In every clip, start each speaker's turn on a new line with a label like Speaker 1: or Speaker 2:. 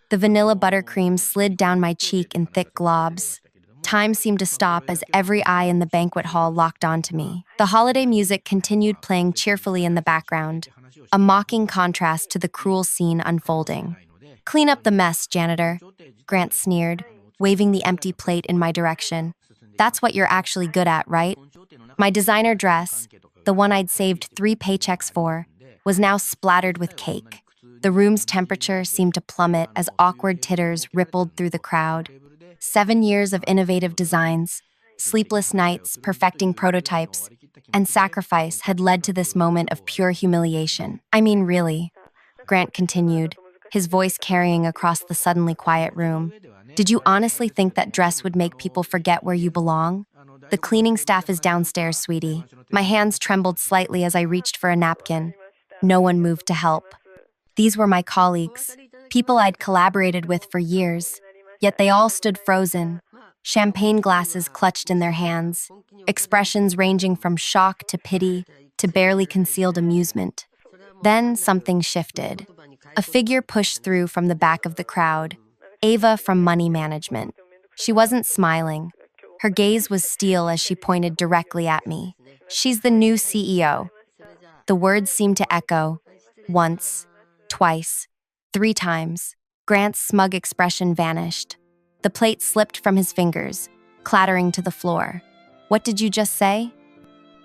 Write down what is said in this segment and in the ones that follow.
Speaker 1: The vanilla buttercream slid down my cheek in thick globs. Time seemed to stop as every eye in the banquet hall locked onto me. The holiday music continued playing cheerfully in the background, a mocking contrast to the cruel scene unfolding. "Clean up the mess, janitor," Grant sneered, waving the empty plate in my direction. "That's what you're actually good at, right?" My designer dress, the one I'd saved 3 paychecks for, was now splattered with cake. The room's temperature seemed to plummet as awkward titters rippled through the crowd. 7 years of innovative designs, sleepless nights perfecting prototypes, and sacrifice had led to this moment of pure humiliation. "I mean, really," Grant continued, his voice carrying across the suddenly quiet room. "Did you honestly think that dress would make people forget where you belong? The cleaning staff is downstairs, sweetie." My hands trembled slightly as I reached for a napkin. No one moved to help. These were my colleagues, people I'd collaborated with for years, yet they all stood frozen, champagne glasses clutched in their hands, expressions ranging from shock to pity to barely concealed amusement. Then something shifted. A figure pushed through from the back of the crowd, Ava from Money Management. She wasn't smiling. Her gaze was steel as she pointed directly at me. "She's the new CEO." The words seemed to echo, once, twice, 3 times. Grant's smug expression vanished. The plate slipped from his fingers, clattering to the floor. "What did you just say?"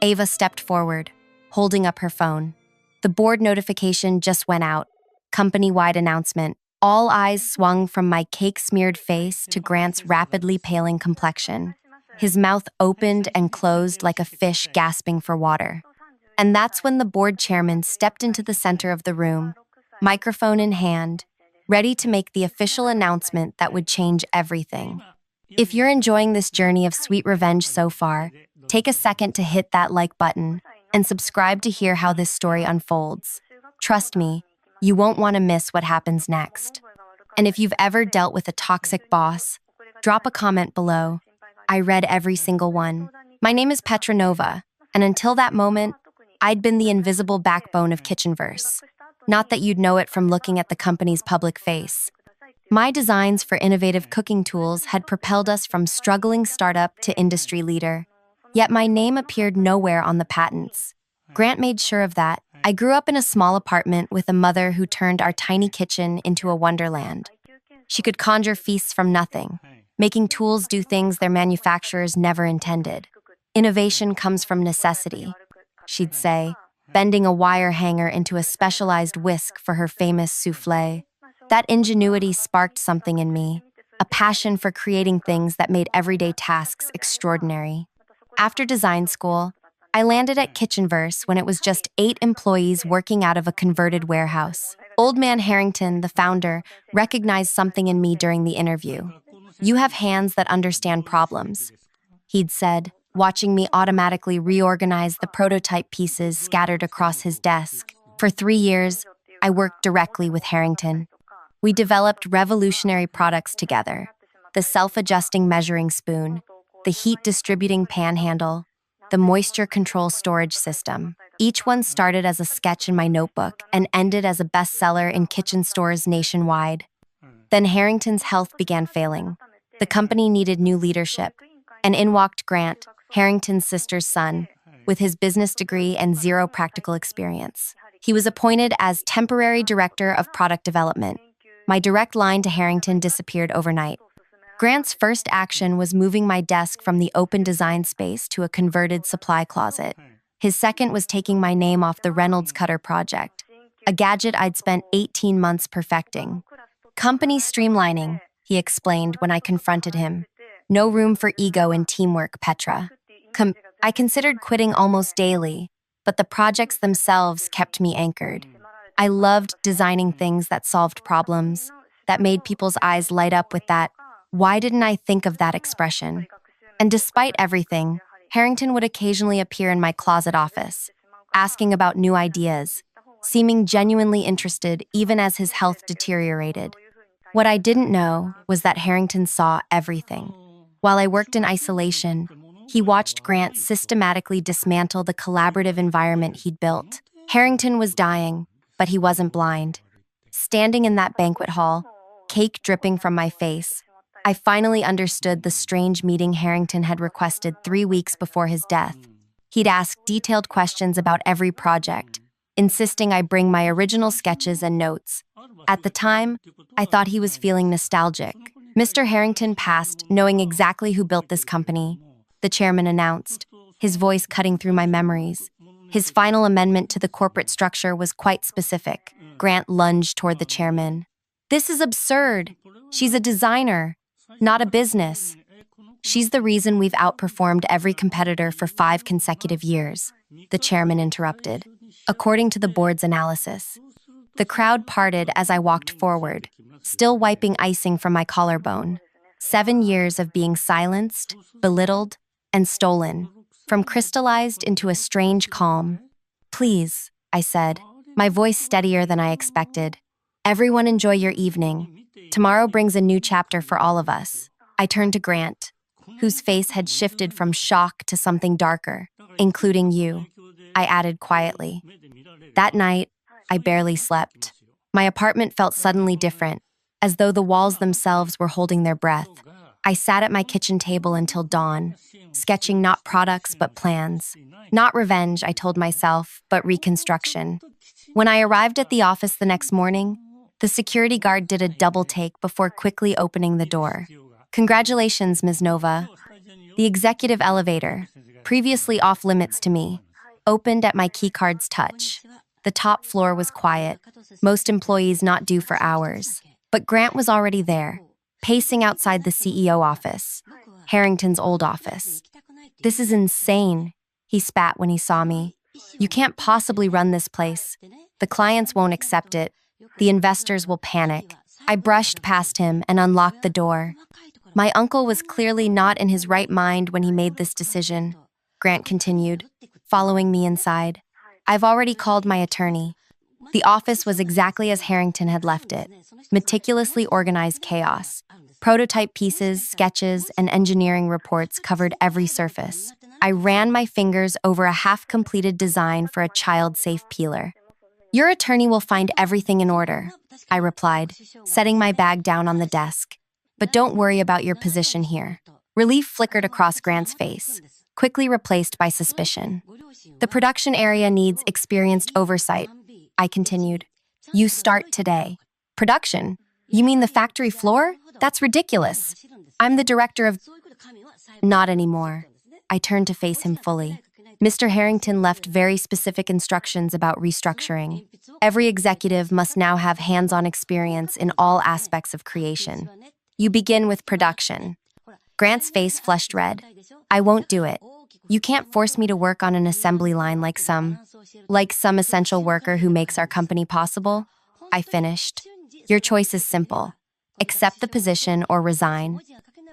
Speaker 1: Ava stepped forward, holding up her phone. The board notification just went out. Company-wide announcement. All eyes swung from my cake-smeared face to Grant's rapidly paling complexion. His mouth opened and closed like a fish gasping for water. And that's when the board chairman stepped into the center of the room, microphone in hand, ready to make the official announcement that would change everything. If you're enjoying this journey of sweet revenge so far, take a second to hit that like button and subscribe to hear how this story unfolds. Trust me, you won't want to miss what happens next. And if you've ever dealt with a toxic boss, drop a comment below. I read every single one. My name is Petra Nova, and until that moment, I'd been the invisible backbone of Kitchenverse. Not that you'd know it from looking at the company's public face. My designs for innovative cooking tools had propelled us from struggling startup to industry leader. Yet my name appeared nowhere on the patents. Grant made sure of that. I grew up in a small apartment with a mother who turned our tiny kitchen into a wonderland. She could conjure feasts from nothing, making tools do things their manufacturers never intended. "Innovation comes from necessity," she'd say, bending a wire hanger into a specialized whisk for her famous soufflé. That ingenuity sparked something in me, a passion for creating things that made everyday tasks extraordinary. After design school, I landed at Kitchenverse when it was just 8 employees working out of a converted warehouse. Old Man Harrington, the founder, recognized something in me during the interview. "You have hands that understand problems," he'd said, watching me automatically reorganize the prototype pieces scattered across his desk. For 3 years, I worked directly with Harrington. We developed revolutionary products together: the self-adjusting measuring spoon, the heat-distributing pan handle, the moisture control storage system. Each one started as a sketch in my notebook and ended as a bestseller in kitchen stores nationwide. Then Harrington's health began failing. The company needed new leadership, and in walked Grant, Harrington's sister's son, with his business degree and zero practical experience. He was appointed as temporary director of product development. My direct line to Harrington disappeared overnight. Grant's first action was moving my desk from the open design space to a converted supply closet. His second was taking my name off the Reynolds Cutter project, a gadget I'd spent 18 months perfecting. "Company streamlining," he explained when I confronted him. "No room for ego in teamwork, Petra." I considered quitting almost daily, but the projects themselves kept me anchored. I loved designing things that solved problems, that made people's eyes light up with that, "Why didn't I think of that?" expression. And despite everything, Harrington would occasionally appear in my closet office, asking about new ideas, seeming genuinely interested even as his health deteriorated. What I didn't know was that Harrington saw everything. While I worked in isolation, he watched Grant systematically dismantle the collaborative environment he'd built. Harrington was dying, but he wasn't blind. Standing in that banquet hall, cake dripping from my face, I finally understood the strange meeting Harrington had requested 3 weeks before his death. He'd asked detailed questions about every project, insisting I bring my original sketches and notes. At the time, I thought he was feeling nostalgic. Mr. Harrington passed, knowing exactly who built this company, the chairman announced, his voice cutting through my memories. His final amendment to the corporate structure was quite specific. Grant lunged toward the chairman. "This is absurd. She's a designer, not a business. She's the reason we've outperformed every competitor for 5 consecutive years," the chairman interrupted. According to the board's analysis, the crowd parted as I walked forward, still wiping icing from my collarbone. 7 years of being silenced, belittled, and stolen, from crystallized into a strange calm. "Please," I said, my voice steadier than I expected. "Everyone enjoy your evening. Tomorrow brings a new chapter for all of us." I turned to Grant, whose face had shifted from shock to something darker, "including you," I added quietly. That night, I barely slept. My apartment felt suddenly different, as though the walls themselves were holding their breath. I sat at my kitchen table until dawn, sketching not products but plans. Not revenge, I told myself, but reconstruction. When I arrived at the office the next morning, the security guard did a double take before quickly opening the door. "Congratulations, Ms. Nova." The executive elevator, previously off limits to me, opened at my keycard's touch. The top floor was quiet, most employees not due for hours. But Grant was already there, pacing outside the CEO office, Harrington's old office. "This is insane," he spat when he saw me. "You can't possibly run this place. The clients won't accept it. The investors will panic." I brushed past him and unlocked the door. "My uncle was clearly not in his right mind when he made this decision," Grant continued, following me inside. "I've already called my attorney." The office was exactly as Harrington had left it, meticulously organized chaos. Prototype pieces, sketches, and engineering reports covered every surface. I ran my fingers over a half-completed design for a child-safe peeler. "Your attorney will find everything in order," I replied, setting my bag down on the desk. "But don't worry about your position here." Relief flickered across Grant's face, quickly replaced by suspicion. "The production area needs experienced oversight," I continued. "You start today." "Production? You mean the factory floor? That's ridiculous. I'm the director of—" "Not anymore." I turned to face him fully. Mr. Harrington left very specific instructions about restructuring. Every executive must now have hands-on experience in all aspects of creation. "You begin with production." Grant's face flushed red. "I won't do it. You can't force me to work on an assembly line like some essential worker who makes our company possible," I finished. "Your choice is simple. Accept the position or resign."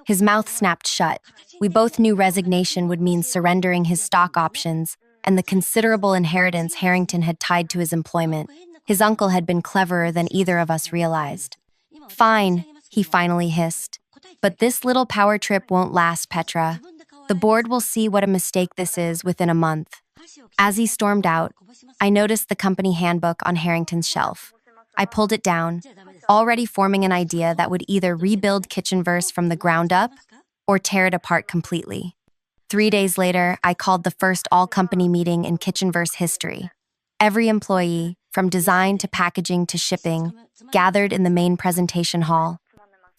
Speaker 1: His mouth snapped shut. We both knew resignation would mean surrendering his stock options and the considerable inheritance Harrington had tied to his employment. His uncle had been cleverer than either of us realized. "Fine," he finally hissed. "But this little power trip won't last, Petra. The board will see what a mistake this is within a month." As he stormed out, I noticed the company handbook on Harrington's shelf. I pulled it down, already forming an idea that would either rebuild Kitchenverse from the ground up or tear it apart completely. 3 days later, I called the first all-company meeting in Kitchenverse history. Every employee, from design to packaging to shipping, gathered in the main presentation hall.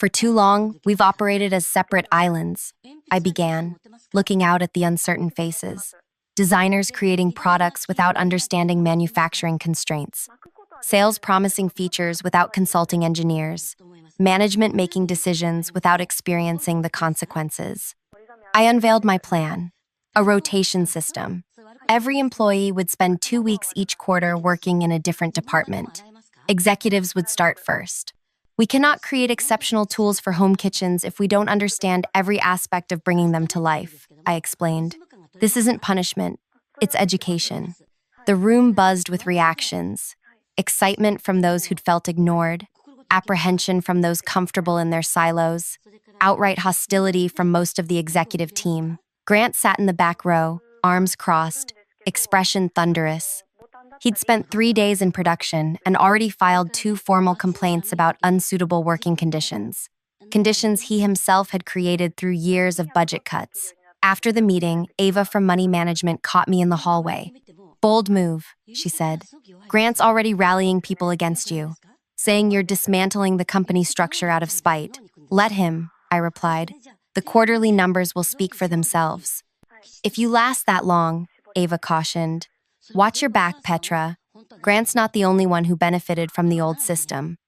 Speaker 1: "For too long, we've operated as separate islands," I began, looking out at the uncertain faces. Designers creating products without understanding manufacturing constraints. Sales promising features without consulting engineers. Management making decisions without experiencing the consequences. I unveiled my plan, a rotation system. Every employee would spend 2 weeks each quarter working in a different department. Executives would start first. "We cannot create exceptional tools for home kitchens if we don't understand every aspect of bringing them to life," I explained. "This isn't punishment, it's education." The room buzzed with reactions. Excitement from those who'd felt ignored, apprehension from those comfortable in their silos, outright hostility from most of the executive team. Grant sat in the back row, arms crossed, expression thunderous. He'd spent 3 days in production and already filed 2 formal complaints about unsuitable working conditions he himself had created through years of budget cuts. After the meeting, Ava from Money Management caught me in the hallway. "Bold move," she said. "Grant's already rallying people against you, saying you're dismantling the company structure out of spite." "Let him," I replied. "The quarterly numbers will speak for themselves." "If you last that long," Ava cautioned, "watch your back, Petra. Grant's not the only one who benefited from the old system."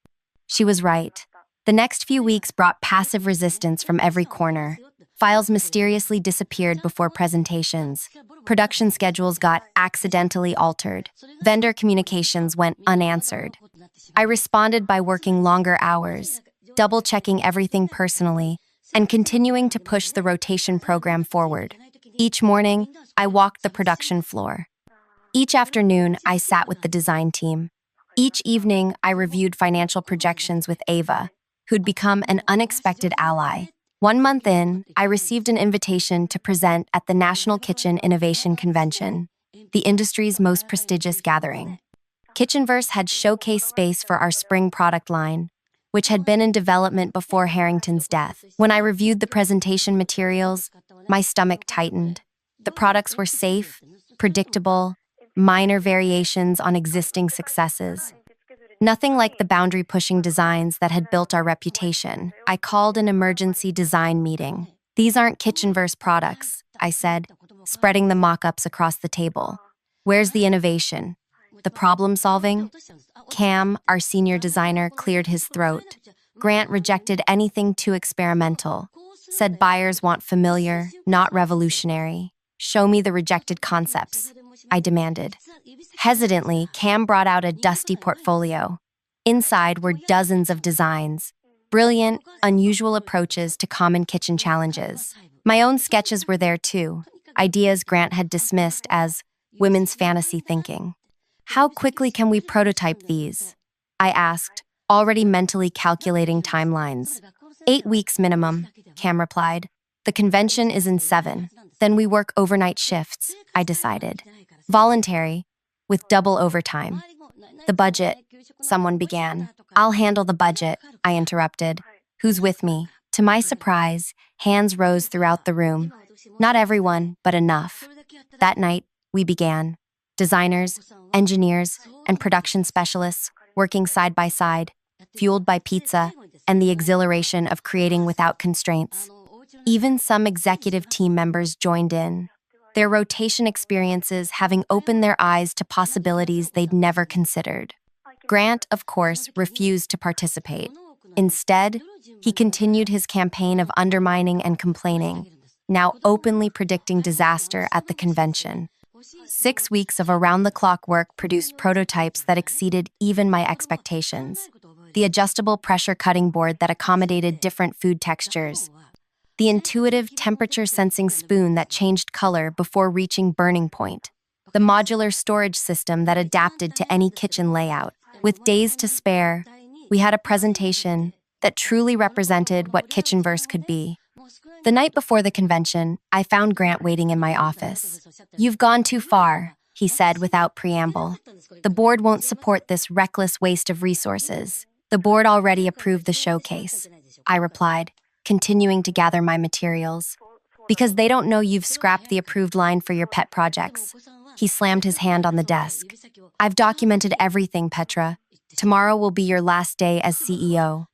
Speaker 1: She was right. The next few weeks brought passive resistance from every corner. Files mysteriously disappeared before presentations. Production schedules got accidentally altered. Vendor communications went unanswered. I responded by working longer hours, double-checking everything personally, and continuing to push the rotation program forward. Each morning, I walked the production floor. Each afternoon, I sat with the design team. Each evening, I reviewed financial projections with Ava, who'd become an unexpected ally. 1 month in, I received an invitation to present at the National Kitchen Innovation Convention, the industry's most prestigious gathering. Kitchenverse had showcase space for our spring product line, which had been in development before Harrington's death. When I reviewed the presentation materials, my stomach tightened. The products were safe, predictable, minor variations on existing successes. Nothing like the boundary-pushing designs that had built our reputation. I called an emergency design meeting. "These aren't Kitchenverse products," I said, spreading the mock-ups across the table. "Where's the innovation? The problem-solving?" Cam, our senior designer, cleared his throat. "Grant rejected anything too experimental. Said buyers want familiar, not revolutionary. Show me the rejected concepts," I demanded. Hesitantly, Cam brought out a dusty portfolio. Inside were dozens of designs, brilliant, unusual approaches to common kitchen challenges. My own sketches were there too, ideas Grant had dismissed as women's fantasy thinking. "How quickly can we prototype these?" I asked, already mentally calculating timelines. 8 weeks minimum, Cam replied. "The convention is in 7. Then we work overnight shifts," I decided. Voluntary, with double overtime. "The budget," someone began. "I'll handle the budget," I interrupted. "Who's with me?" To my surprise, hands rose throughout the room. Not everyone, but enough. That night, we began. Designers, engineers, and production specialists working side by side, fueled by pizza and the exhilaration of creating without constraints. Even some executive team members joined in, their rotation experiences having opened their eyes to possibilities they'd never considered. Grant, of course, refused to participate. Instead, he continued his campaign of undermining and complaining, now openly predicting disaster at the convention. 6 weeks of around-the-clock work produced prototypes that exceeded even my expectations. The adjustable pressure cutting board that accommodated different food textures. The intuitive temperature-sensing spoon that changed color before reaching burning point. The modular storage system that adapted to any kitchen layout. With days to spare, we had a presentation that truly represented what Kitchenverse could be. The night before the convention, I found Grant waiting in my office. "You've gone too far," he said without preamble. "The board won't support this reckless waste of resources." "The board already approved the showcase," I replied, continuing to gather my materials. "Because they don't know you've scrapped the approved line for your pet projects." He slammed his hand on the desk. "I've documented everything, Petra. Tomorrow will be your last day as CEO."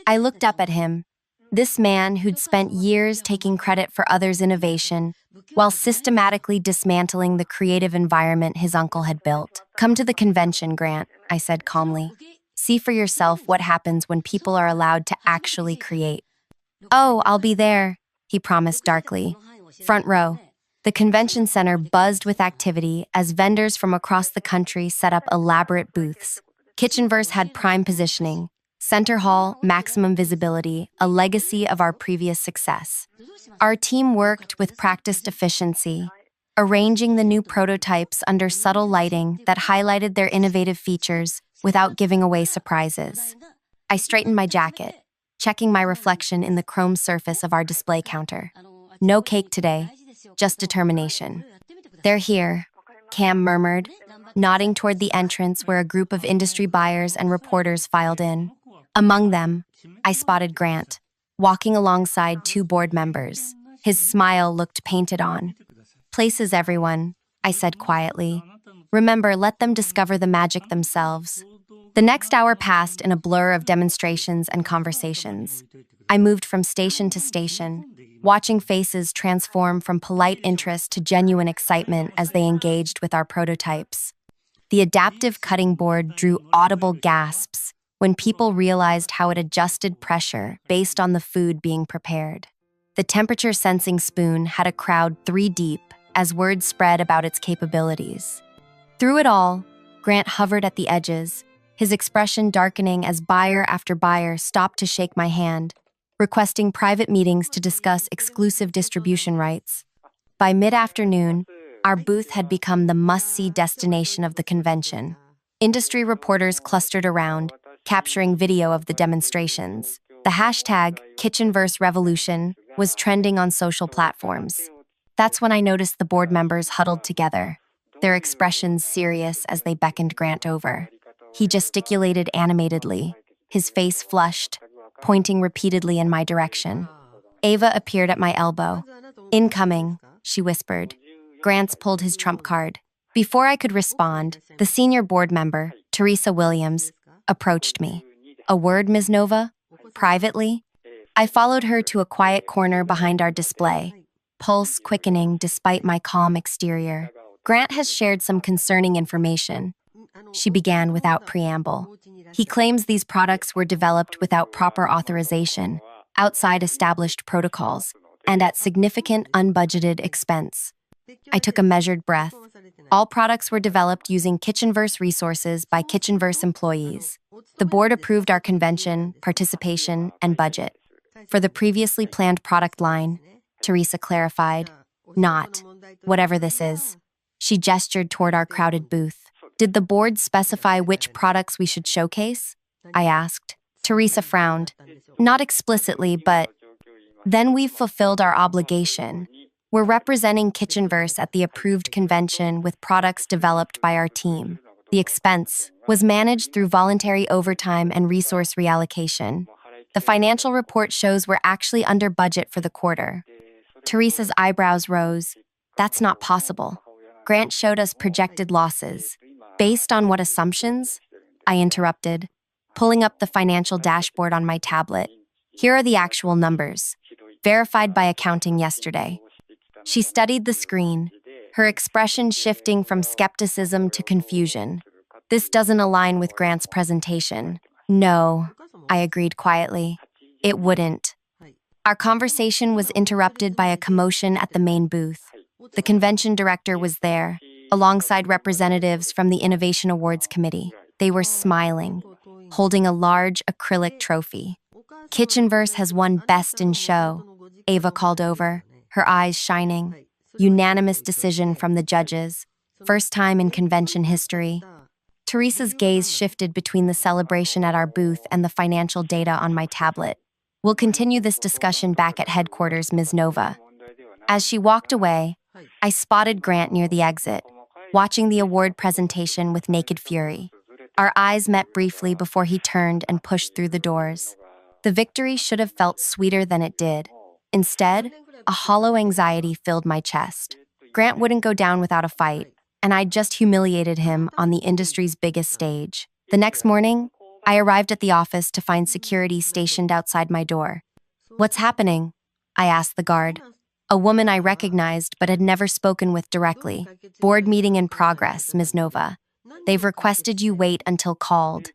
Speaker 1: I looked up at him. This man who'd spent years taking credit for others' innovation while systematically dismantling the creative environment his uncle had built. "Come to the convention, Grant," I said calmly. "See for yourself what happens when people are allowed to actually create." "Oh, I'll be there," he promised darkly. Front row. The convention center buzzed with activity as vendors from across the country set up elaborate booths. Kitchenverse had prime positioning. Center hall, maximum visibility, a legacy of our previous success. Our team worked with practiced efficiency, arranging the new prototypes under subtle lighting that highlighted their innovative features without giving away surprises. I straightened my jacket, checking my reflection in the chrome surface of our display counter. No cake today, just determination. "They're here," Cam murmured. nodding toward the entrance where a group of industry buyers and reporters filed in. Among them, I spotted Grant, walking alongside two board members. His smile looked painted on. "Places, everyone," I said quietly. "Remember, let them discover the magic themselves." The next hour passed in a blur of demonstrations and conversations. I moved from station to station, watching faces transform from polite interest to genuine excitement as they engaged with our prototypes. The adaptive cutting board drew audible gasps when people realized how it adjusted pressure based on the food being prepared. The temperature-sensing spoon had a crowd 3 deep as word spread about its capabilities. Through it all, Grant hovered at the edges, his expression darkening as buyer after buyer stopped to shake my hand, requesting private meetings to discuss exclusive distribution rights. By mid-afternoon, our booth had become the must-see destination of the convention. Industry reporters clustered around, capturing video of the demonstrations. The hashtag #KitchenVerseRevolution was trending on social platforms. That's when I noticed the board members huddled together, their expressions serious as they beckoned Grant over. He gesticulated animatedly, his face flushed, pointing repeatedly in my direction. Ava appeared at my elbow. "Incoming," she whispered. Grant pulled his trump card. Before I could respond, the senior board member, Teresa Williams, approached me. "A word, Ms. Nova?" Privately? I followed her to a quiet corner behind our display, pulse quickening despite my calm exterior. "Grant has shared some concerning information," she began without preamble. "He claims these products were developed without proper authorization, outside established protocols, and at significant unbudgeted expense." I took a measured breath. All products were developed using KitchenVerse resources by KitchenVerse employees. The board approved our convention, participation, and budget. For the previously planned product line, Teresa clarified, "Not whatever this is." She gestured toward our crowded booth. "Did the board specify which products we should showcase?" I asked. Teresa frowned. "Not explicitly, but then we've fulfilled our obligation. We're representing KitchenVerse at the approved convention with products developed by our team. The expense was managed through voluntary overtime and resource reallocation. The financial report shows we're actually under budget for the quarter." Teresa's eyebrows rose. "That's not possible. Grant showed us projected losses. Based on what assumptions?" I interrupted, pulling up the financial dashboard on my tablet. "Here are the actual numbers, verified by accounting yesterday." She studied the screen, her expression shifting from skepticism to confusion. "This doesn't align with Grant's presentation." "No," I agreed quietly. "It wouldn't." Our conversation was interrupted by a commotion at the main booth. The convention director was there, alongside representatives from the Innovation Awards Committee. They were smiling, holding a large acrylic trophy. "KitchenVerse has won Best in Show," Ava called over, her eyes shining. "Unanimous decision from the judges. First time in convention history." Teresa's gaze shifted between the celebration at our booth and the financial data on my tablet. "We'll continue this discussion back at headquarters, Ms. Nova." As she walked away, I spotted Grant near the exit, watching the award presentation with naked fury. Our eyes met briefly before he turned and pushed through the doors. The victory should have felt sweeter than it did. Instead, a hollow anxiety filled my chest. Grant wouldn't go down without a fight, and I'd just humiliated him on the industry's biggest stage. The next morning, I arrived at the office to find security stationed outside my door. "What's happening?" I asked the guard, a woman I recognized but had never spoken with directly. "Board meeting in progress, Ms. Nova. They've requested you wait until called."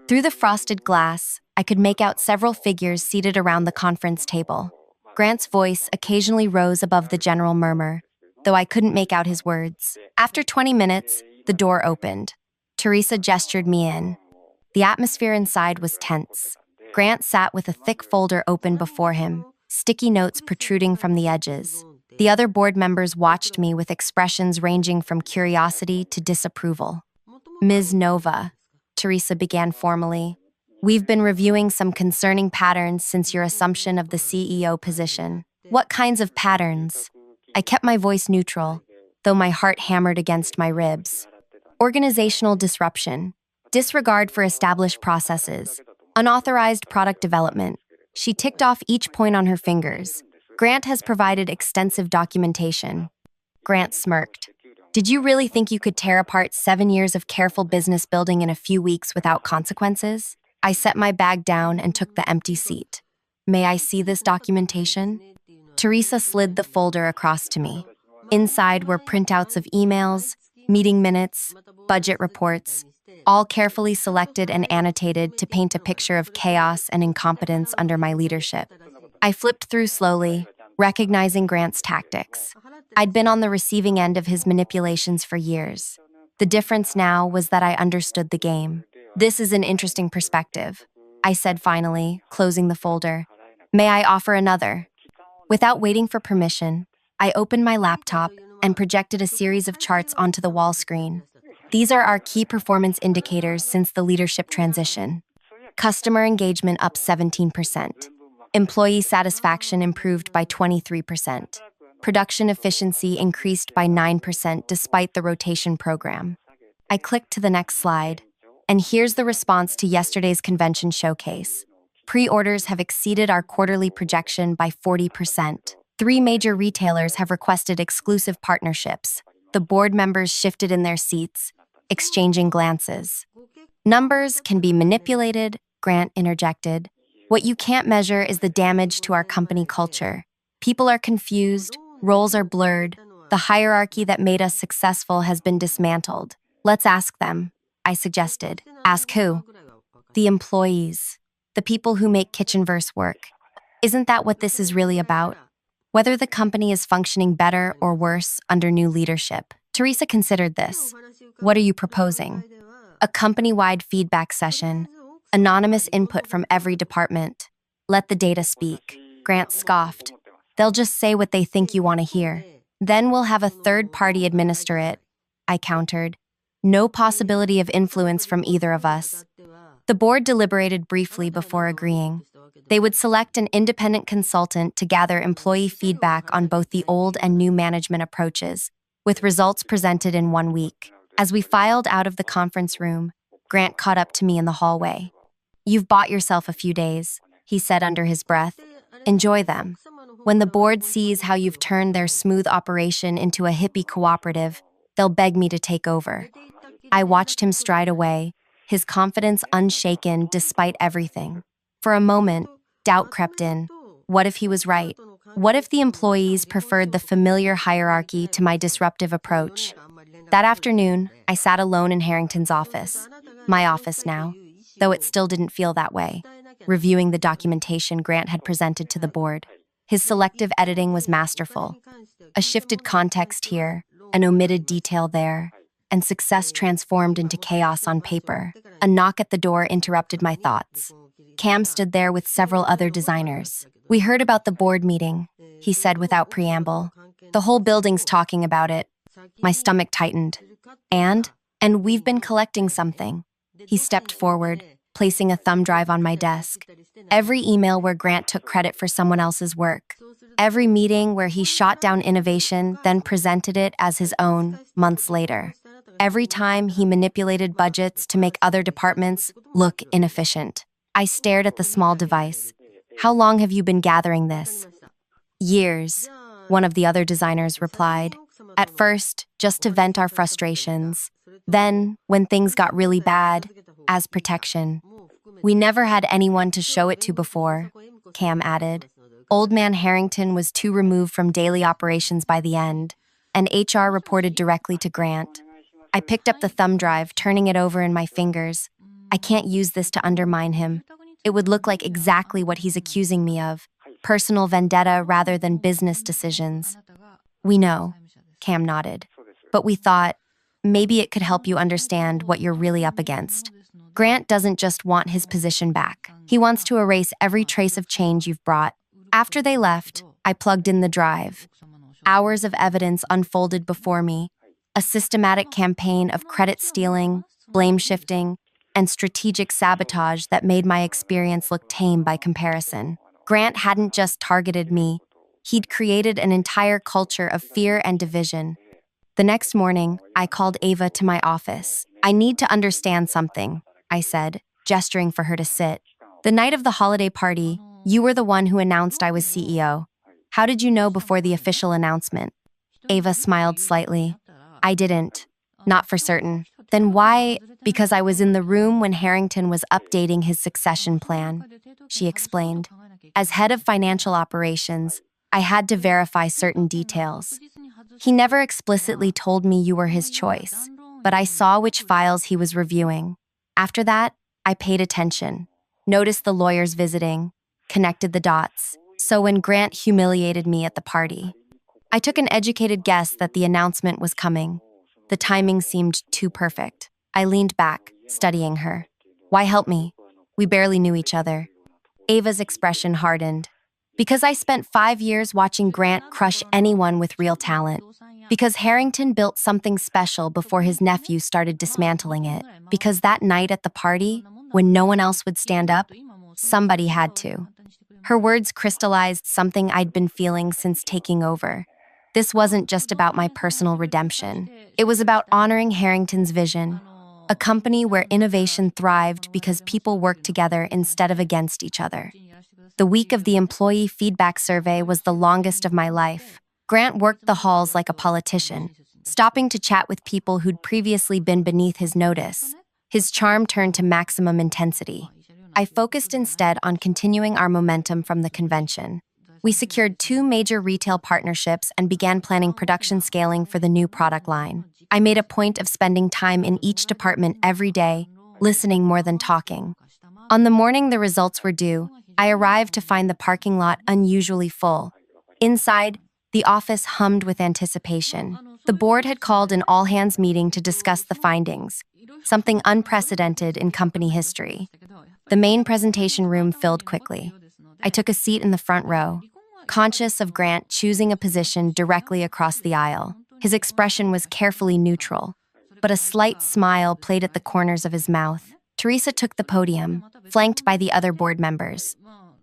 Speaker 1: Through the frosted glass, I could make out several figures seated around the conference table. Grant's voice occasionally rose above the general murmur, though I couldn't make out his words. After 20 minutes, the door opened. Teresa gestured me in. The atmosphere inside was tense. Grant sat with a thick folder open before him, sticky notes protruding from the edges. The other board members watched me with expressions ranging from curiosity to disapproval. "Ms. Nova," Teresa began formally, "we've been reviewing some concerning patterns since your assumption of the CEO position." "What kinds of patterns?" I kept my voice neutral, though my heart hammered against my ribs. Organizational disruption, disregard for established processes, unauthorized product development. She ticked off each point on her fingers. Grant has provided extensive documentation. Grant smirked. Did you really think you could tear apart 7 years of careful business building in a few weeks without consequences? I set my bag down and took the empty seat. May I see this documentation? Teresa slid the folder across to me. Inside were printouts of emails, meeting minutes, budget reports, all carefully selected and annotated to paint a picture of chaos and incompetence under my leadership. I flipped through slowly, recognizing Grant's tactics. I'd been on the receiving end of his manipulations for years. The difference now was that I understood the game. This is an interesting perspective, I said finally, closing the folder. May I offer another? Without waiting for permission, I opened my laptop and projected a series of charts onto the wall screen. These are our key performance indicators since the leadership transition. Customer engagement up 17%. Employee satisfaction improved by 23%. Production efficiency increased by 9% despite the rotation program. I clicked to the next slide, and here's the response to yesterday's convention showcase. Pre-orders have exceeded our quarterly projection by 40%. 3 major retailers have requested exclusive partnerships. The board members shifted in their seats, exchanging glances. Numbers can be manipulated, Grant interjected. What you can't measure is the damage to our company culture. People are confused, roles are blurred, the hierarchy that made us successful has been dismantled. Let's ask them, I suggested. Ask who? The employees. The people who make Kitchenverse work. Isn't that what this is really about? Whether the company is functioning better or worse under new leadership. Teresa considered this. What are you proposing? A company-wide feedback session. Anonymous input from every department. Let the data speak. Grant scoffed. They'll just say what they think you want to hear. Then we'll have a third party administer it, I countered. No possibility of influence from either of us. The board deliberated briefly before agreeing. They would select an independent consultant to gather employee feedback on both the old and new management approaches, with results presented in 1 week. As we filed out of the conference room, Grant caught up to me in the hallway. You've bought yourself a few days, he said under his breath. Enjoy them. When the board sees how you've turned their smooth operation into a hippie cooperative, they'll beg me to take over. I watched him stride away, his confidence unshaken despite everything. For a moment, doubt crept in. What if he was right? What if the employees preferred the familiar hierarchy to my disruptive approach? That afternoon, I sat alone in Harrington's office. My office now, though it still didn't feel that way, reviewing the documentation Grant had presented to the board. His selective editing was masterful. A shifted context here, an omitted detail there, and success transformed into chaos on paper. A knock at the door interrupted my thoughts. Cam stood there with several other designers. We heard about the board meeting, he said without preamble. The whole building's talking about it. My stomach tightened. And we've been collecting something. He stepped forward, placing a thumb drive on my desk. Every email where Grant took credit for someone else's work. Every meeting where he shot down innovation, then presented it as his own, months later. Every time he manipulated budgets to make other departments look inefficient. I stared at the small device. How long have you been gathering this? Years, one of the other designers replied. At first, just to vent our frustrations. Then, when things got really bad, as protection. We never had anyone to show it to before, Cam added. Old Man Harrington was too removed from daily operations by the end, and HR reported directly to Grant. I picked up the thumb drive, turning it over in my fingers. I can't use this to undermine him. It would look like exactly what he's accusing me of, personal vendetta rather than business decisions. We know, Cam nodded, but we thought, maybe it could help you understand what you're really up against. Grant doesn't just want his position back. He wants to erase every trace of change you've brought. After they left, I plugged in the drive. Hours of evidence unfolded before me, a systematic campaign of credit stealing, blame shifting, and strategic sabotage that made my experience look tame by comparison. Grant hadn't just targeted me, he'd created an entire culture of fear and division. The next morning, I called Ava to my office. I need to understand something, I said, gesturing for her to sit. The night of the holiday party, you were the one who announced I was CEO. How did you know before the official announcement? Ava smiled slightly. I didn't. Not for certain. Then why? Because I was in the room when Harrington was updating his succession plan, she explained. As head of financial operations, I had to verify certain details. He never explicitly told me you were his choice, but I saw which files he was reviewing. After that, I paid attention, noticed the lawyers visiting, connected the dots. So when Grant humiliated me at the party, I took an educated guess that the announcement was coming. The timing seemed too perfect. I leaned back, studying her. Why help me? We barely knew each other. Ava's expression hardened. Because I spent 5 years watching Grant crush anyone with real talent. Because Harrington built something special before his nephew started dismantling it. Because that night at the party, when no one else would stand up, somebody had to. Her words crystallized something I'd been feeling since taking over. This wasn't just about my personal redemption. It was about honoring Harrington's vision. A company where innovation thrived because people worked together instead of against each other. The week of the employee feedback survey was the longest of my life. Grant worked the halls like a politician, stopping to chat with people who'd previously been beneath his notice. His charm turned to maximum intensity. I focused instead on continuing our momentum from the convention. We secured 2 major retail partnerships and began planning production scaling for the new product line. I made a point of spending time in each department every day, listening more than talking. On the morning the results were due, I arrived to find the parking lot unusually full. Inside, the office hummed with anticipation. The board had called an all-hands meeting to discuss the findings, something unprecedented in company history. The main presentation room filled quickly. I took a seat in the front row, conscious of Grant choosing a position directly across the aisle. His expression was carefully neutral, but a slight smile played at the corners of his mouth. Teresa took the podium, flanked by the other board members.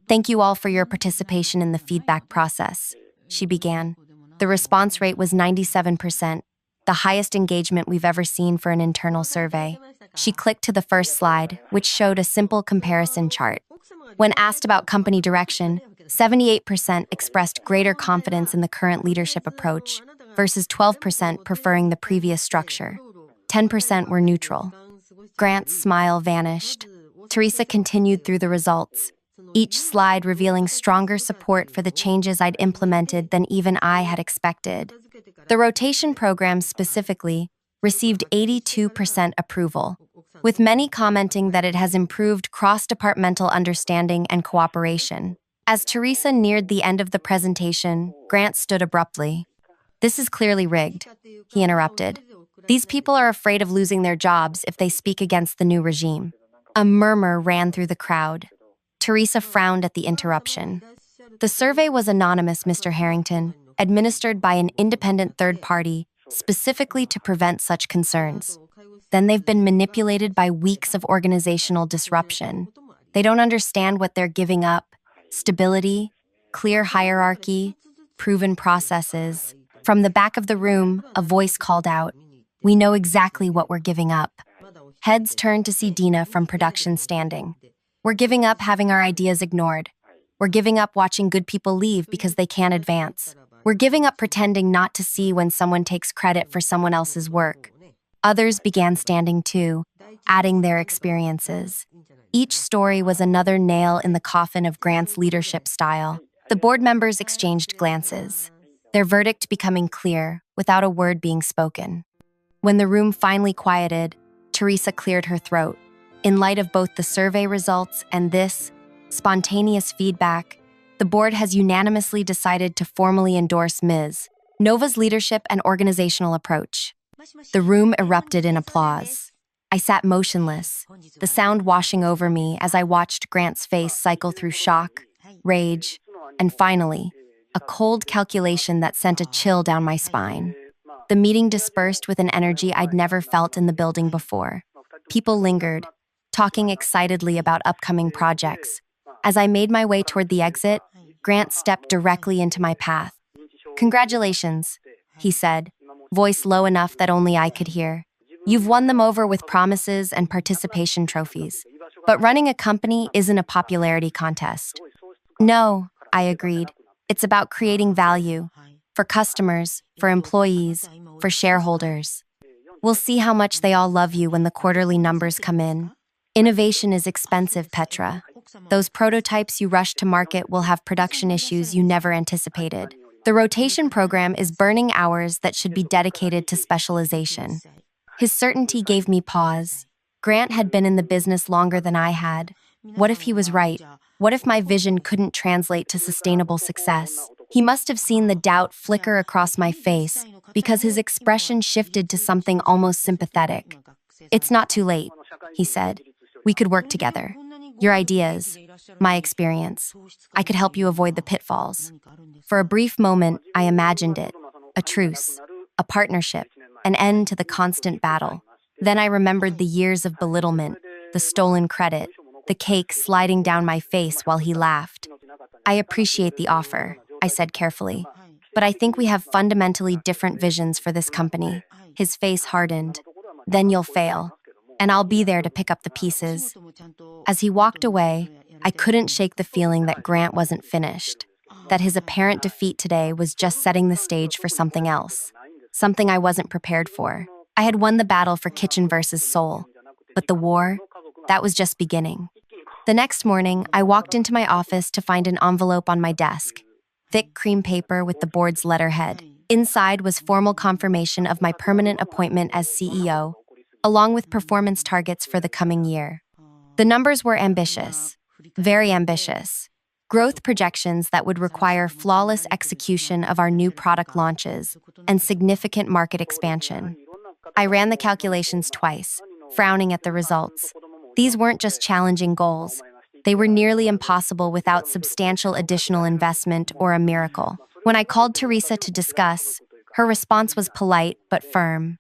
Speaker 1: Thank you all for your participation in the feedback process, she began. The response rate was 97%, the highest engagement we've ever seen for an internal survey. She clicked to the first slide, which showed a simple comparison chart. When asked about company direction, 78% expressed greater confidence in the current leadership approach versus 12% preferring the previous structure. 10% were neutral. Grant's smile vanished. Teresa continued through the results, each slide revealing stronger support for the changes I'd implemented than even I had expected. The rotation program specifically received 82% approval, with many commenting that it has improved cross-departmental understanding and cooperation. As Teresa neared the end of the presentation, Grant stood abruptly. "This is clearly rigged," he interrupted. "These people are afraid of losing their jobs if they speak against the new regime." A murmur ran through the crowd. Teresa frowned at the interruption. "The survey was anonymous, Mr. Harrington, administered by an independent third party, specifically to prevent such concerns. Then they've been manipulated by weeks of organizational disruption. They don't understand what they're giving up: stability, clear hierarchy, proven processes." From the back of the room, a voice called out, "We know exactly what we're giving up." Heads turned to see Dina from production standing. "We're giving up having our ideas ignored. We're giving up watching good people leave because they can't advance. We're giving up pretending not to see when someone takes credit for someone else's work." Others began standing too, adding their experiences. Each story was another nail in the coffin of Grant's leadership style. The board members exchanged glances, their verdict becoming clear without a word being spoken. When the room finally quieted, Teresa cleared her throat. In light of both the survey results and this spontaneous feedback, the board has unanimously decided to formally endorse Ms. Nova's leadership and organizational approach. The room erupted in applause. I sat motionless, the sound washing over me as I watched Grant's face cycle through shock, rage, and finally, a cold calculation that sent a chill down my spine. The meeting dispersed with an energy I'd never felt in the building before. People lingered, talking excitedly about upcoming projects. As I made my way toward the exit, Grant stepped directly into my path. "Congratulations," he said. voice low enough that only I could hear. You've won them over with promises and participation trophies. But running a company isn't a popularity contest. No, I agreed. It's about creating value for customers, for employees, for shareholders. We'll see how much they all love you when the quarterly numbers come in. Innovation is expensive, Petra. Those prototypes you rush to market will have production issues you never anticipated. The rotation program is burning hours that should be dedicated to specialization. His certainty gave me pause. Grant had been in the business longer than I had. What if he was right? What if my vision couldn't translate to sustainable success? He must have seen the doubt flicker across my face because his expression shifted to something almost sympathetic. It's not too late, he said. We could work together. Your ideas, my experience. I could help you avoid the pitfalls. For a brief moment, I imagined it. A truce, a partnership, an end to the constant battle. Then I remembered the years of belittlement, the stolen credit, the cake sliding down my face while he laughed. I appreciate the offer, I said carefully, but I think we have fundamentally different visions for this company. His face hardened. Then you'll fail, and I'll be there to pick up the pieces. As he walked away, I couldn't shake the feeling that Grant wasn't finished, that his apparent defeat today was just setting the stage for something else, something I wasn't prepared for. I had won the battle for kitchen versus soul, but the war, that was just beginning. The next morning, I walked into my office to find an envelope on my desk, thick cream paper with the board's letterhead. Inside was formal confirmation of my permanent appointment as CEO, along with performance targets for the coming year. The numbers were ambitious, very ambitious. Growth projections that would require flawless execution of our new product launches and significant market expansion. I ran the calculations twice, frowning at the results. These weren't just challenging goals. They were nearly impossible without substantial additional investment or a miracle. When I called Teresa to discuss, her response was polite but firm.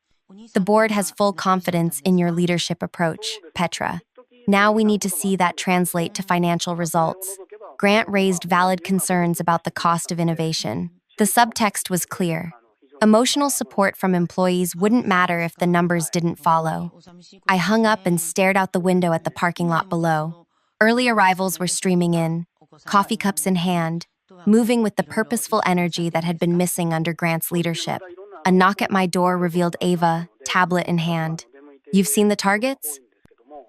Speaker 1: The board has full confidence in your leadership approach, Petra. Now we need to see that translate to financial results. Grant raised valid concerns about the cost of innovation. The subtext was clear. Emotional support from employees wouldn't matter if the numbers didn't follow. I hung up and stared out the window at the parking lot below. Early arrivals were streaming in, coffee cups in hand, moving with the purposeful energy that had been missing under Grant's leadership. A knock at my door revealed Ava, tablet in hand. You've seen the targets?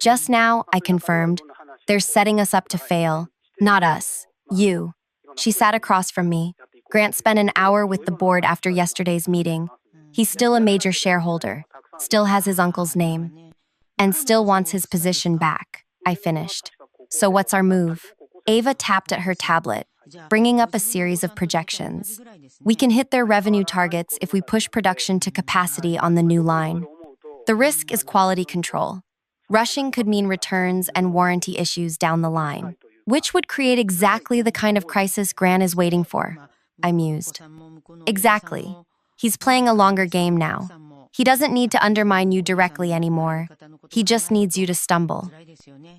Speaker 1: Just now, I confirmed. They're setting us up to fail. Not us. You. She sat across from me. Grant spent an hour with the board after yesterday's meeting. He's still a major shareholder, still has his uncle's name, and still wants his position back, I finished. So what's our move? Ava tapped at her tablet, bringing up a series of projections. We can hit their revenue targets if we push production to capacity on the new line. The risk is quality control. Rushing could mean returns and warranty issues down the line, which would create exactly the kind of crisis Grant is waiting for, I mused. Exactly. He's playing a longer game now. He doesn't need to undermine you directly anymore. He just needs you to stumble.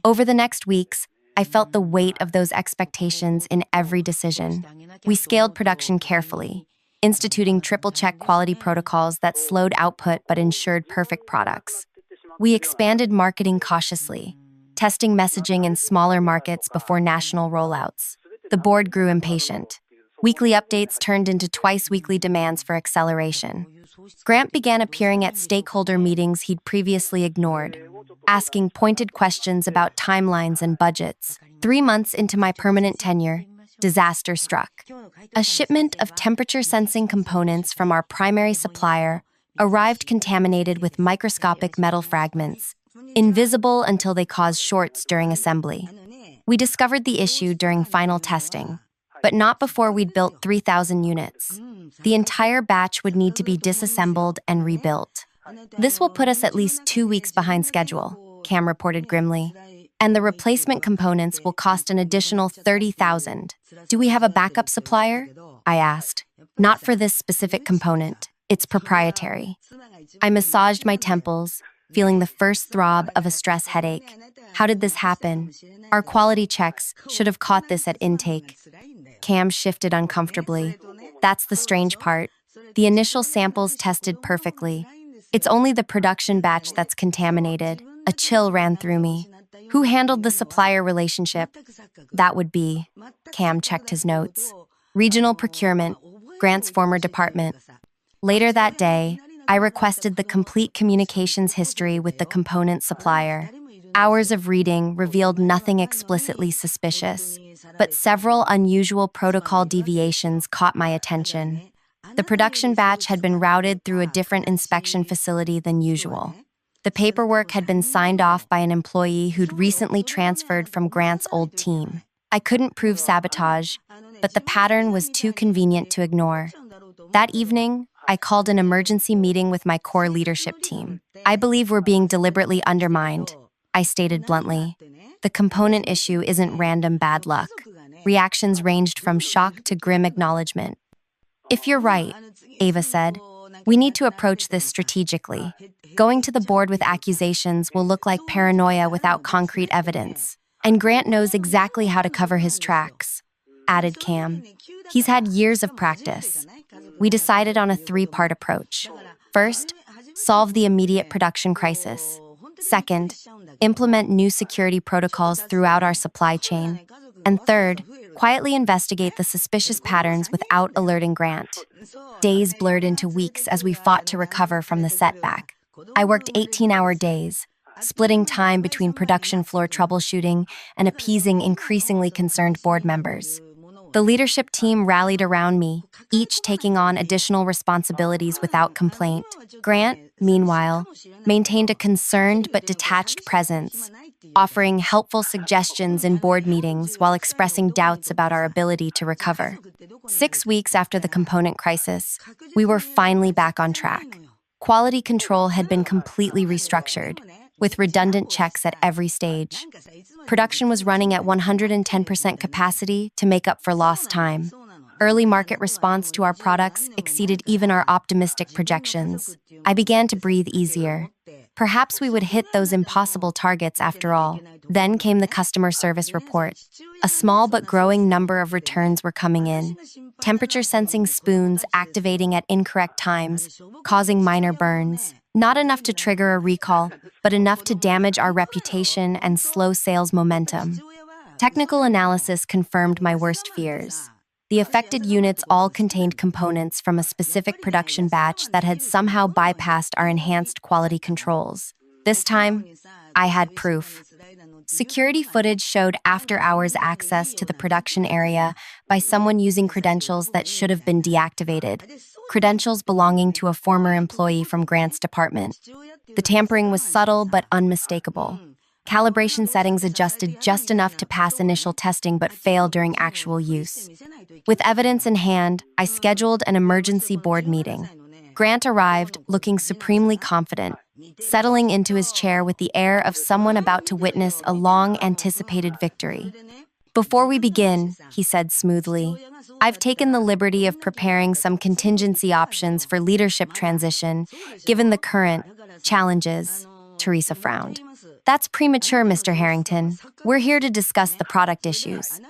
Speaker 1: Over the next weeks, I felt the weight of those expectations in every decision. We scaled production carefully, instituting triple-check quality protocols that slowed output but ensured perfect products. We expanded marketing cautiously, testing messaging in smaller markets before national rollouts. The board grew impatient. Weekly updates turned into twice-weekly demands for acceleration. Grant began appearing at stakeholder meetings he'd previously ignored, asking pointed questions about timelines and budgets. 3 months into my permanent tenure, disaster struck. A shipment of temperature-sensing components from our primary supplier arrived contaminated with microscopic metal fragments, invisible until they caused shorts during assembly. We discovered the issue during final testing, but not before we'd built 3,000 units. The entire batch would need to be disassembled and rebuilt. This will put us at least 2 weeks behind schedule, Cam reported grimly. And the replacement components will cost an additional 30,000. Do we have a backup supplier? I asked. Not for this specific component. It's proprietary. I massaged my temples, feeling the first throb of a stress headache. How did this happen? Our quality checks should have caught this at intake. Cam shifted uncomfortably. That's the strange part. The initial samples tested perfectly. It's only the production batch that's contaminated. A chill ran through me. Who handled the supplier relationship? That would be. Cam checked his notes. Regional procurement, Grant's former department. Later that day, I requested the complete communications history with the component supplier. Hours of reading revealed nothing explicitly suspicious, but several unusual protocol deviations caught my attention. The production batch had been routed through a different inspection facility than usual. The paperwork had been signed off by an employee who'd recently transferred from Grant's old team. I couldn't prove sabotage, but the pattern was too convenient to ignore. That evening, I called an emergency meeting with my core leadership team. I believe we're being deliberately undermined, I stated bluntly. The component issue isn't random bad luck. Reactions ranged from shock to grim acknowledgement. If you're right, Ava said, we need to approach this strategically. Going to the board with accusations will look like paranoia without concrete evidence. And Grant knows exactly how to cover his tracks, added Cam. He's had years of practice. We decided on a three-part approach. First, solve the immediate production crisis. Second, implement new security protocols throughout our supply chain. And third, quietly investigate the suspicious patterns without alerting Grant. Days blurred into weeks as we fought to recover from the setback. I worked 18-hour days, splitting time between production floor troubleshooting and appeasing increasingly concerned board members. The leadership team rallied around me, each taking on additional responsibilities without complaint. Grant, meanwhile, maintained a concerned but detached presence, offering helpful suggestions in board meetings while expressing doubts about our ability to recover. 6 weeks after the component crisis, we were finally back on track. Quality control had been completely restructured, with redundant checks at every stage. Production was running at 110% capacity to make up for lost time. Early market response to our products exceeded even our optimistic projections. I began to breathe easier. Perhaps we would hit those impossible targets after all. Then came the customer service report. A small but growing number of returns were coming in. Temperature sensing spoons activating at incorrect times, causing minor burns. Not enough to trigger a recall, but enough to damage our reputation and slow sales momentum. Technical analysis confirmed my worst fears. The affected units all contained components from a specific production batch that had somehow bypassed our enhanced quality controls. This time, I had proof. Security footage showed after-hours access to the production area by someone using credentials that should have been deactivated, credentials belonging to a former employee from Grant's department. The tampering was subtle but unmistakable. Calibration settings adjusted just enough to pass initial testing but fail during actual use. With evidence in hand, I scheduled an emergency board meeting. Grant arrived, looking supremely confident, settling into his chair with the air of someone about to witness a long-anticipated victory. Before we begin, he said smoothly, I've taken the liberty of preparing some contingency options for leadership transition, given the current challenges. Teresa frowned. That's premature, Mr. Harrington. We're here to discuss the product issues.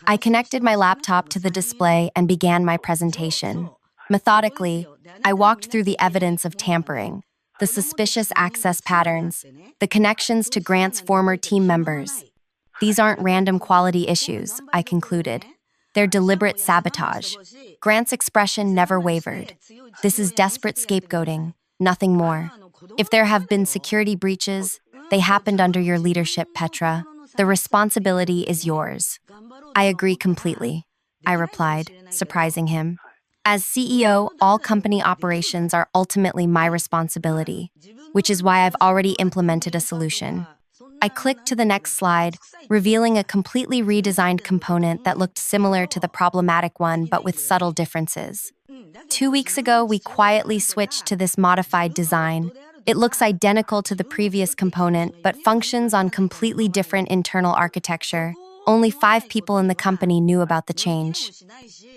Speaker 1: I connected my laptop to the display and began my presentation. Methodically, I walked through the evidence of tampering, the suspicious access patterns, the connections to Grant's former team members. These aren't random quality issues, I concluded. They're deliberate sabotage. Grant's expression never wavered. This is desperate scapegoating, nothing more. If there have been security breaches, they happened under your leadership, Petra. The responsibility is yours. I agree completely, I replied, surprising him. As CEO, all company operations are ultimately my responsibility, which is why I've already implemented a solution. I clicked to the next slide, revealing a completely redesigned component that looked similar to the problematic one but with subtle differences. 2 weeks ago, we quietly switched to this modified design. It looks identical to the previous component but functions on completely different internal architecture. Only 5 people in the company knew about the change.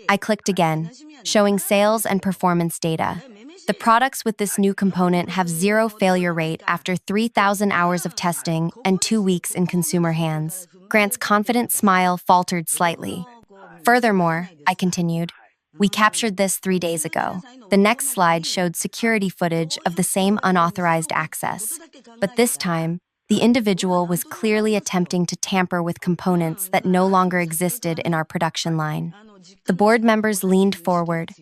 Speaker 1: I clicked again, showing sales and performance data. The products with this new component have 0 failure rate after 3,000 hours of testing and 2 weeks in consumer hands. Grant's confident smile faltered slightly. Furthermore, I continued, We captured this 3 days ago. The next slide showed security footage of the same unauthorized access. But this time, the individual was clearly attempting to tamper with components that no longer existed in our production line. The board members leaned forward,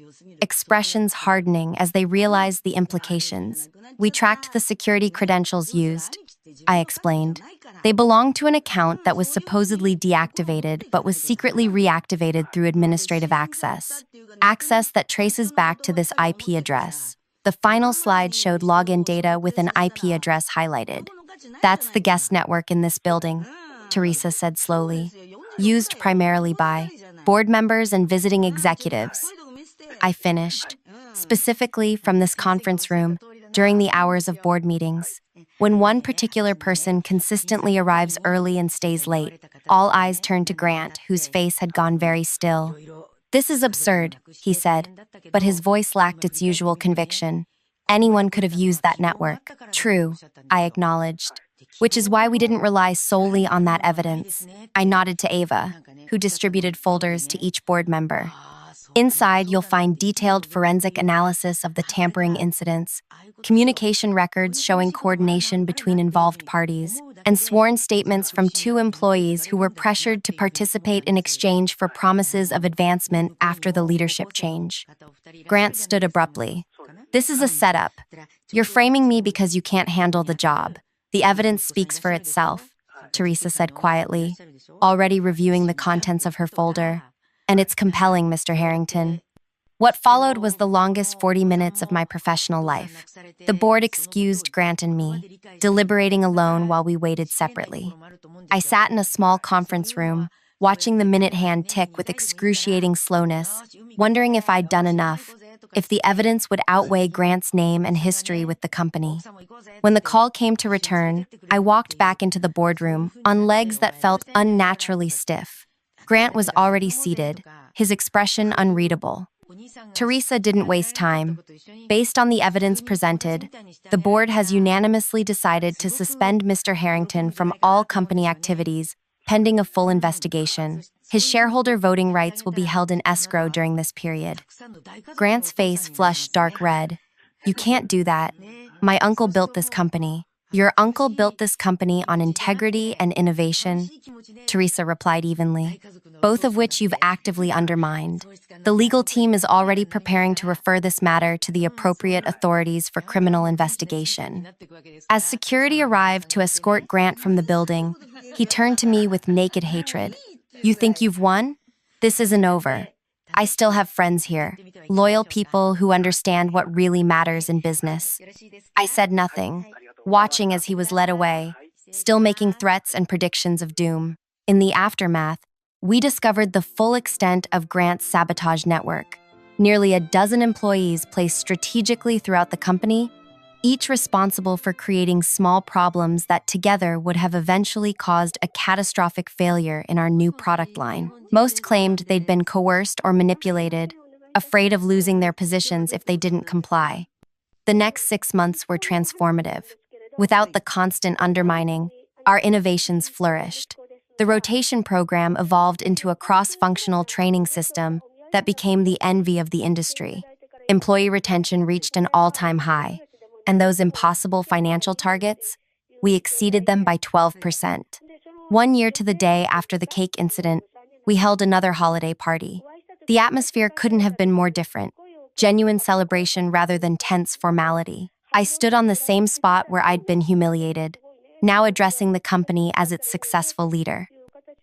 Speaker 1: expressions hardening as they realized the implications. We tracked the security credentials used, I explained. They belonged to an account that was supposedly deactivated but was secretly reactivated through administrative access. Access that traces back to this IP address. The final slide showed login data with an IP address highlighted. That's the guest network in this building, Teresa said slowly. Used primarily by board members and visiting executives. I finished, specifically from this conference room, during the hours of board meetings. When one particular person consistently arrives early and stays late, all eyes turn to Grant, whose face had gone very still. "This is absurd," he said, but his voice lacked its usual conviction. Anyone could have used that network. True, I acknowledged. Which is why we didn't rely solely on that evidence. I nodded to Ava, who distributed folders to each board member. Inside, you'll find detailed forensic analysis of the tampering incidents, communication records showing coordination between involved parties, and sworn statements from 2 employees who were pressured to participate in exchange for promises of advancement after the leadership change. Grant stood abruptly. "This is a setup. You're framing me because you can't handle the job. The evidence speaks for itself," Teresa said quietly, already reviewing the contents of her folder. "And it's compelling, Mr. Harrington." What followed was the longest 40 minutes of my professional life. The board excused Grant and me, deliberating alone while we waited separately. I sat in a small conference room, watching the minute hand tick with excruciating slowness, wondering if I'd done enough, if the evidence would outweigh Grant's name and history with the company. When the call came to return, I walked back into the boardroom on legs that felt unnaturally stiff. Grant was already seated, his expression unreadable. Teresa didn't waste time. Based on the evidence presented, the board has unanimously decided to suspend Mr. Harrington from all company activities, pending a full investigation. His shareholder voting rights will be held in escrow during this period. Grant's face flushed dark red. "You can't do that. My uncle built this company." "Your uncle built this company on integrity and innovation," Teresa replied evenly, "both of which you've actively undermined. The legal team is already preparing to refer this matter to the appropriate authorities for criminal investigation." As security arrived to escort Grant from the building, he turned to me with naked hatred. "You think you've won? This isn't over. I still have friends here, loyal people who understand what really matters in business." I said nothing, watching as he was led away, still making threats and predictions of doom. In the aftermath, we discovered the full extent of Grant's sabotage network. Nearly a dozen employees placed strategically throughout the company, each responsible for creating small problems that together would have eventually caused a catastrophic failure in our new product line. Most claimed they'd been coerced or manipulated, afraid of losing their positions if they didn't comply. The next 6 months were transformative. Without the constant undermining, our innovations flourished. The rotation program evolved into a cross-functional training system that became the envy of the industry. Employee retention reached an all-time high, and those impossible financial targets, we exceeded them by 12%. 1 year to the day after the cake incident, we held another holiday party. The atmosphere couldn't have been more different, genuine celebration rather than tense formality. I stood on the same spot where I'd been humiliated, now addressing the company as its successful leader.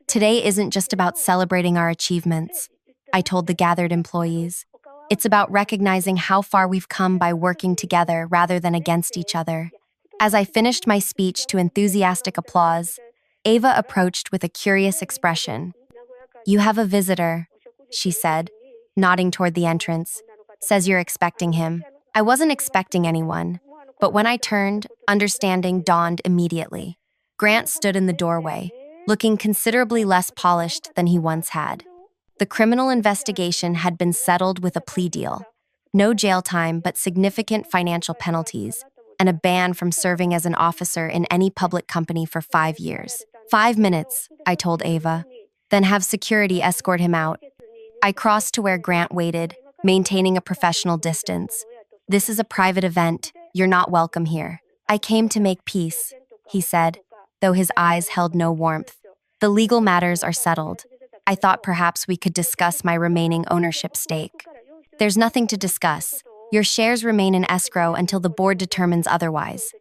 Speaker 1: "Today isn't just about celebrating our achievements," I told the gathered employees. "It's about recognizing how far we've come by working together rather than against each other." As I finished my speech to enthusiastic applause, Ava approached with a curious expression. "You have a visitor," she said, nodding toward the entrance. "Says you're expecting him." I wasn't expecting anyone, but when I turned, understanding dawned immediately. Grant stood in the doorway, looking considerably less polished than he once had. The criminal investigation had been settled with a plea deal. No jail time, but significant financial penalties, and a ban from serving as an officer in any public company for 5 years. 5 minutes, I told Ava. Then have security escort him out. I crossed to where Grant waited, maintaining a professional distance. "This is a private event. You're not welcome here." "I came to make peace," he said, though his eyes held no warmth. "The legal matters are settled. I thought perhaps we could discuss my remaining ownership stake." "There's nothing to discuss. Your shares remain in escrow until the board determines otherwise."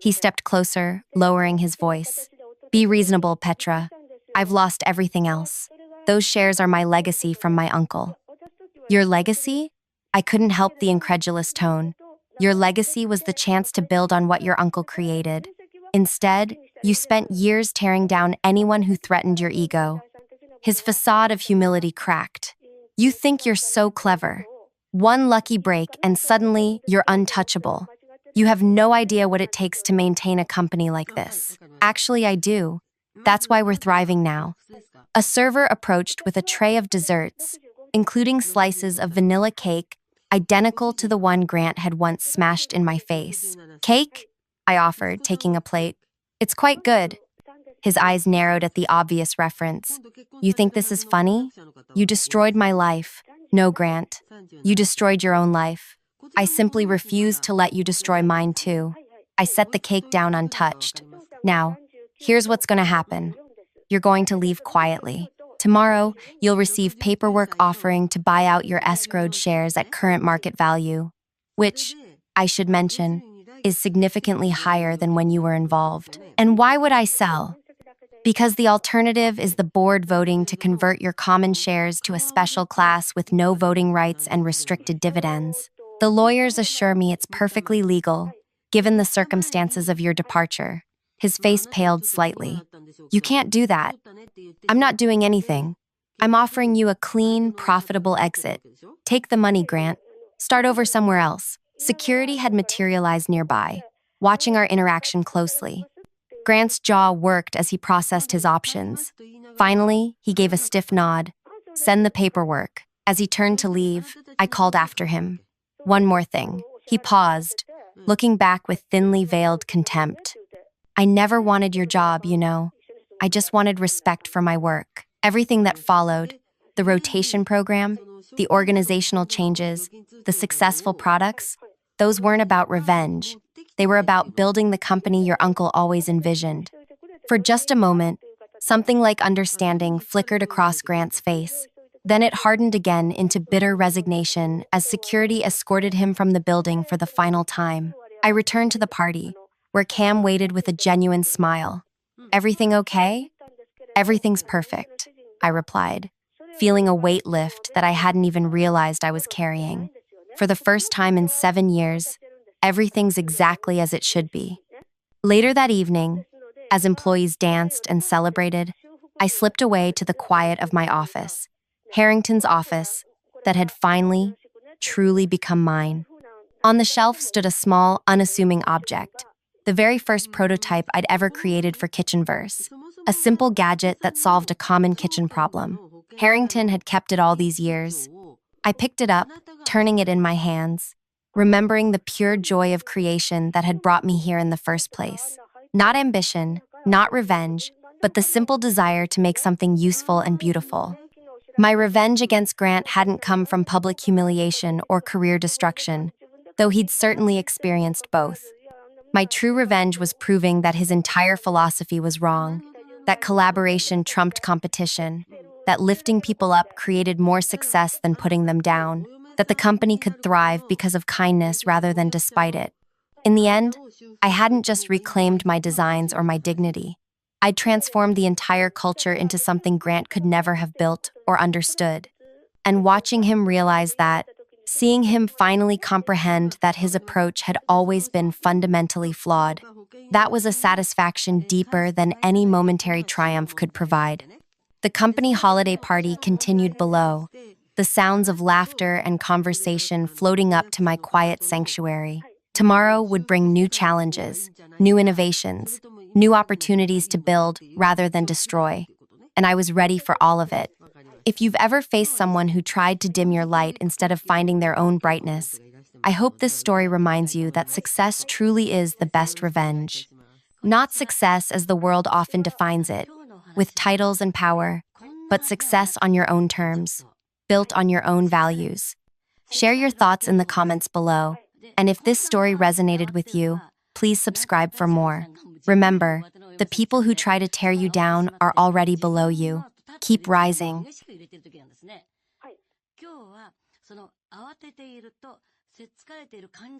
Speaker 1: He stepped closer, lowering his voice. "Be reasonable, Petra. I've lost everything else. Those shares are my legacy from my uncle." "Your legacy?" I couldn't help the incredulous tone. "Your legacy was the chance to build on what your uncle created. Instead, you spent years tearing down anyone who threatened your ego." His facade of humility cracked. "You think you're so clever. One lucky break and suddenly you're untouchable. You have no idea what it takes to maintain a company like this." "Actually, I do. That's why we're thriving now." A server approached with a tray of desserts, including slices of vanilla cake identical to the one Grant had once smashed in my face. "Cake?" I offered, taking a plate. "It's quite good." His eyes narrowed at the obvious reference. "You think this is funny? You destroyed my life." "No, Grant. You destroyed your own life. I simply refuse to let you destroy mine too." I set the cake down untouched. "Now, here's what's going to happen. You're going to leave quietly. Tomorrow, you'll receive paperwork offering to buy out your escrowed shares at current market value, which, I should mention, is significantly higher than when you were involved." "And why would I sell?" "Because the alternative is the board voting to convert your common shares to a special class with no voting rights and restricted dividends. The lawyers assure me it's perfectly legal, given the circumstances of your departure." His face paled slightly. "You can't do that." "I'm not doing anything. I'm offering you a clean, profitable exit. Take the money, Grant. Start over somewhere else." Security had materialized nearby, watching our interaction closely. Grant's jaw worked as he processed his options. Finally, he gave a stiff nod. "Send the paperwork." As he turned to leave, I called after him. "One more thing." He paused, looking back with thinly veiled contempt. "I never wanted your job, you know. I just wanted respect for my work." Everything that followed, the rotation program, the organizational changes, the successful products, those weren't about revenge. They were about building the company your uncle always envisioned. For just a moment, something like understanding flickered across Grant's face. Then it hardened again into bitter resignation as security escorted him from the building for the final time. I returned to the party, where Cam waited with a genuine smile. "Everything okay?" "Everything's perfect," I replied, feeling a weight lift that I hadn't even realized I was carrying. For the first time in 7 years, everything's exactly as it should be. Later that evening, as employees danced and celebrated, I slipped away to the quiet of my office, Harrington's office, that had finally, truly become mine. On the shelf stood a small, unassuming object, the very first prototype I'd ever created for Kitchenverse, a simple gadget that solved a common kitchen problem. Harrington had kept it all these years. I picked it up, turning it in my hands, remembering the pure joy of creation that had brought me here in the first place. Not ambition, not revenge, but the simple desire to make something useful and beautiful. My revenge against Grant hadn't come from public humiliation or career destruction, though he'd certainly experienced both. My true revenge was proving that his entire philosophy was wrong, that collaboration trumped competition, that lifting people up created more success than putting them down, that the company could thrive because of kindness rather than despite it. In the end, I hadn't just reclaimed my designs or my dignity. I'd transformed the entire culture into something Grant could never have built or understood. And watching him realize that, seeing him finally comprehend that his approach had always been fundamentally flawed, that was a satisfaction deeper than any momentary triumph could provide. The company holiday party continued below, the sounds of laughter and conversation floating up to my quiet sanctuary. Tomorrow would bring new challenges, new innovations, new opportunities to build rather than destroy, and I was ready for all of it. If you've ever faced someone who tried to dim your light instead of finding their own brightness, I hope this story reminds you that success truly is the best revenge. Not success as the world often defines it, with titles and power, but success on your own terms. built on your own values. Share your thoughts in the comments below. And if this story resonated with you, please subscribe for more. Remember, the people who try to tear you down are already below you. Keep rising.
Speaker 2: はい。今日はその慌てているとせっつかれている感情